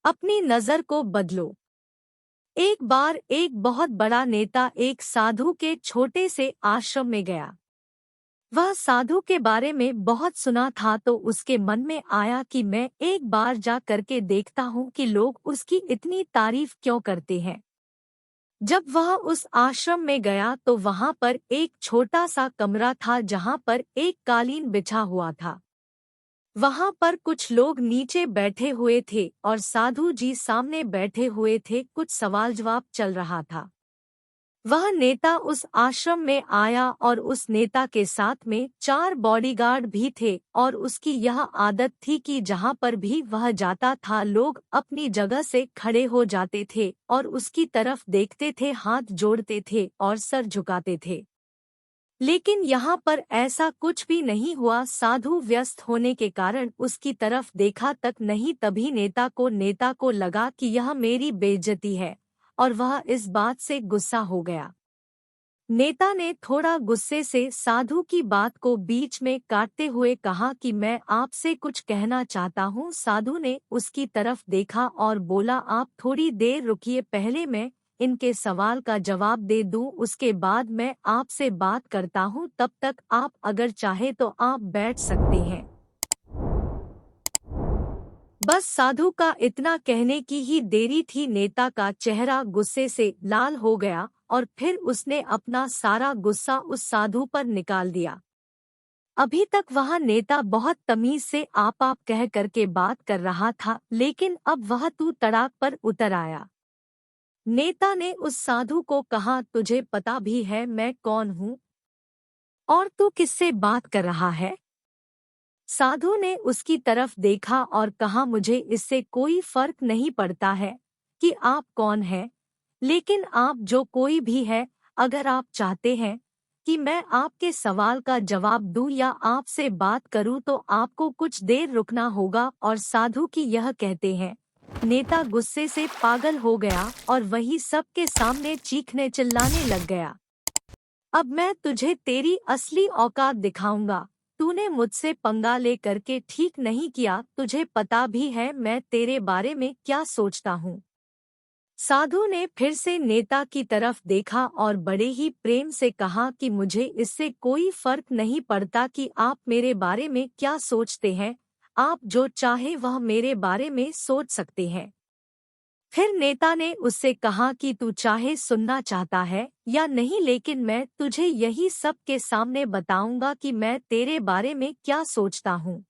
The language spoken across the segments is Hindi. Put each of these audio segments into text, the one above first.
अपनी नजर को बदलो। एक बार एक बहुत बड़ा नेता एक साधु के छोटे से आश्रम में गया। वह साधु के बारे में बहुत सुना था तो उसके मन में आया कि मैं एक बार जा करके देखता हूँ कि लोग उसकी इतनी तारीफ क्यों करते हैं। जब वह उस आश्रम में गया तो वहाँ पर एक छोटा सा कमरा था जहाँ पर एक कालीन बिछा हुआ था। वहाँ पर कुछ लोग नीचे बैठे हुए थे और साधु जी सामने बैठे हुए थे, कुछ सवाल जवाब चल रहा था। वह नेता उस आश्रम में आया और उस नेता के साथ में 4 बॉडीगार्ड भी थे और उसकी यह आदत थी कि जहाँ पर भी वह जाता था लोग अपनी जगह से खड़े हो जाते थे और उसकी तरफ देखते थे, हाथ जोड़ते थे और सर झुकाते थे। लेकिन यहाँ पर ऐसा कुछ भी नहीं हुआ। साधु व्यस्त होने के कारण उसकी तरफ देखा तक नहीं। तभी नेता को लगा कि यह मेरी बेइज्जती है और वह इस बात से गुस्सा हो गया। नेता ने थोड़ा गुस्से से साधु की बात को बीच में काटते हुए कहा कि मैं आपसे कुछ कहना चाहता हूँ। साधु ने उसकी तरफ देखा और बोला, आप थोड़ी देर रुकिए, पहले मैं इनके सवाल का जवाब दे दूं, उसके बाद मैं आपसे बात करता हूँ। तब तक आप अगर चाहे तो आप बैठ सकते हैं। बस साधु का इतना कहने की ही देरी थी। नेता का चेहरा गुस्से से लाल हो गया और फिर उसने अपना सारा गुस्सा उस साधु पर निकाल दिया। अभी तक वह नेता बहुत तमीज से आप कह करके बात कर रहा था, लेकिन अब वह तू तड़ाक पर उतर आया। नेता ने उस साधु को कहा, तुझे पता भी है मैं कौन हूँ और तू किससे बात कर रहा है? साधु ने उसकी तरफ देखा और कहा, मुझे इससे कोई फर्क नहीं पड़ता है कि आप कौन हैं, लेकिन आप जो कोई भी है, अगर आप चाहते हैं कि मैं आपके सवाल का जवाब दूं या आपसे बात करूं तो आपको कुछ देर रुकना होगा। और साधु की यह कहते हैं नेता गुस्से से पागल हो गया और वही सबके सामने चीखने चिल्लाने लग गया। अब मैं तुझे तेरी असली औकात दिखाऊंगा। तूने मुझसे पंगा ले करके ठीक नहीं किया, तुझे पता भी है मैं तेरे बारे में क्या सोचता हूँ। साधु ने फिर से नेता की तरफ देखा और बड़े ही प्रेम से कहा कि मुझे इससे कोई फर्क नहीं पड़ता कि आप मेरे बारे में क्या सोचते हैं, आप जो चाहे वह मेरे बारे में सोच सकते हैं। फिर नेता ने उससे कहा कि तू चाहे सुनना चाहता है या नहीं, लेकिन मैं तुझे यही सब के सामने बताऊंगा कि मैं तेरे बारे में क्या सोचता हूँ।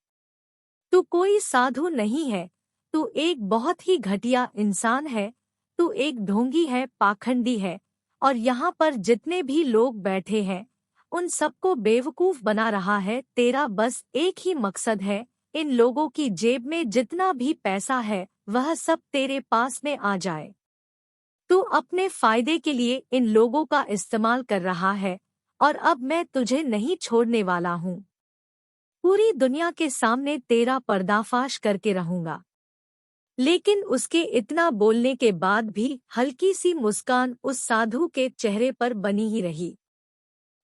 तू कोई साधु नहीं है, तू एक बहुत ही घटिया इंसान है, तू एक ढोंगी है, पाखंडी है और यहाँ पर जितने भी लोग बैठे हैं उन सबको बेवकूफ बना रहा है। तेरा बस एक ही मकसद है, इन लोगों की जेब में जितना भी पैसा है वह सब तेरे पास में आ जाए। तू अपने फायदे के लिए इन लोगों का इस्तेमाल कर रहा है और अब मैं तुझे नहीं छोड़ने वाला हूँ। पूरी दुनिया के सामने तेरा पर्दाफाश करके रहूंगा। लेकिन उसके इतना बोलने के बाद भी हल्की सी मुस्कान उस साधु के चेहरे पर बनी ही रही।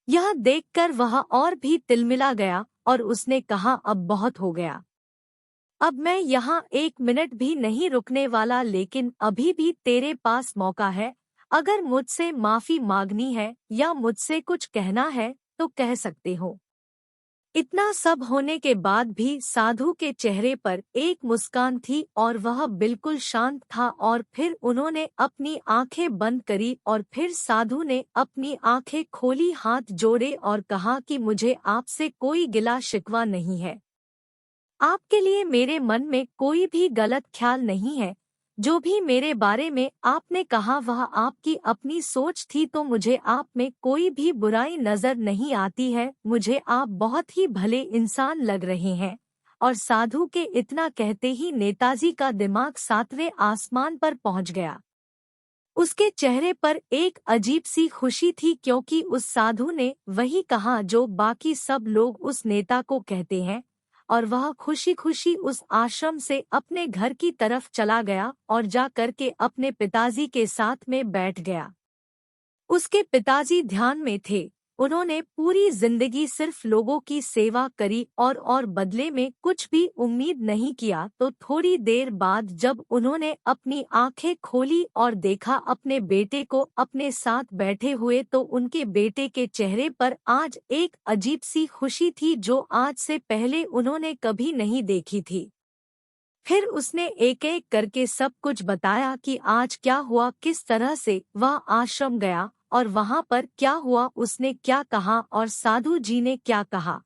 यह देखकर वह और भी तिलमिला गया और उसने कहा, अब बहुत हो गया, अब मैं यहाँ 1 मिनट भी नहीं रुकने वाला, लेकिन अभी भी तेरे पास मौका है। अगर मुझसे माफी मांगनी है या मुझसे कुछ कहना है तो कह सकते हो। इतना सब होने के बाद भी साधु के चेहरे पर एक मुस्कान थी और वह बिल्कुल शांत था। और फिर उन्होंने अपनी आंखें बंद करी और फिर साधु ने अपनी आंखें खोली, हाथ जोड़े और कहा कि मुझे आपसे कोई गिला शिकवा नहीं है। आपके लिए मेरे मन में कोई भी गलत ख्याल नहीं है। जो भी मेरे बारे में आपने कहा वह आपकी अपनी सोच थी, तो मुझे आप में कोई भी बुराई नजर नहीं आती है। मुझे आप बहुत ही भले इंसान लग रहे हैं। और साधु के इतना कहते ही नेताजी का दिमाग 7वें आसमान पर पहुंच गया। उसके चेहरे पर एक अजीब सी खुशी थी, क्योंकि उस साधु ने वही कहा जो बाकी सब लोग उस नेता को कहते हैं। और वह खुशी खुशी उस आश्रम से अपने घर की तरफ चला गया और जा करके अपने पिताजी के साथ में बैठ गया। उसके पिताजी ध्यान में थे। उन्होंने पूरी जिंदगी सिर्फ लोगों की सेवा करी और बदले में कुछ भी उम्मीद नहीं किया। तो थोड़ी देर बाद जब उन्होंने अपनी आंखें खोली और देखा अपने बेटे को अपने साथ बैठे हुए, तो उनके बेटे के चेहरे पर आज एक अजीब सी खुशी थी जो आज से पहले उन्होंने कभी नहीं देखी थी। फिर उसने एक एक करके सब कुछ बताया कि आज क्या हुआ, किस तरह से वह आश्रम गया और वहां पर क्या हुआ, उसने क्या कहा और साधु जी ने क्या कहा।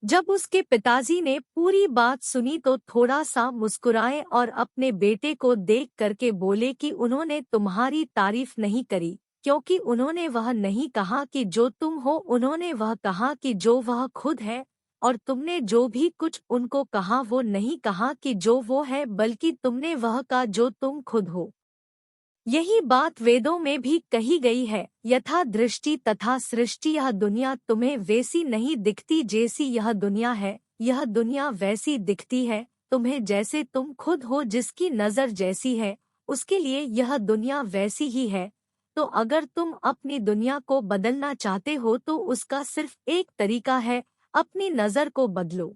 जब उसके पिताजी ने पूरी बात सुनी तो थोड़ा सा मुस्कुराए और अपने बेटे को देख करके बोले कि उन्होंने तुम्हारी तारीफ नहीं करी, क्योंकि उन्होंने वह नहीं कहा कि जो तुम हो, उन्होंने वह कहा कि जो वह खुद है। और तुमने जो भी कुछ उनको कहा वो नहीं कहा कि जो वो है, बल्कि तुमने वह कहा जो तुम खुद हो। यही बात वेदों में भी कही गई है, यथा दृष्टि तथा सृष्टि। यह दुनिया तुम्हें वैसी नहीं दिखती जैसी यह दुनिया है, यह दुनिया वैसी दिखती है तुम्हें जैसे तुम खुद हो। जिसकी नज़र जैसी है उसके लिए यह दुनिया वैसी ही है। तो अगर तुम अपनी दुनिया को बदलना चाहते हो तो उसका सिर्फ एक तरीका है, अपनी नज़र को बदलो।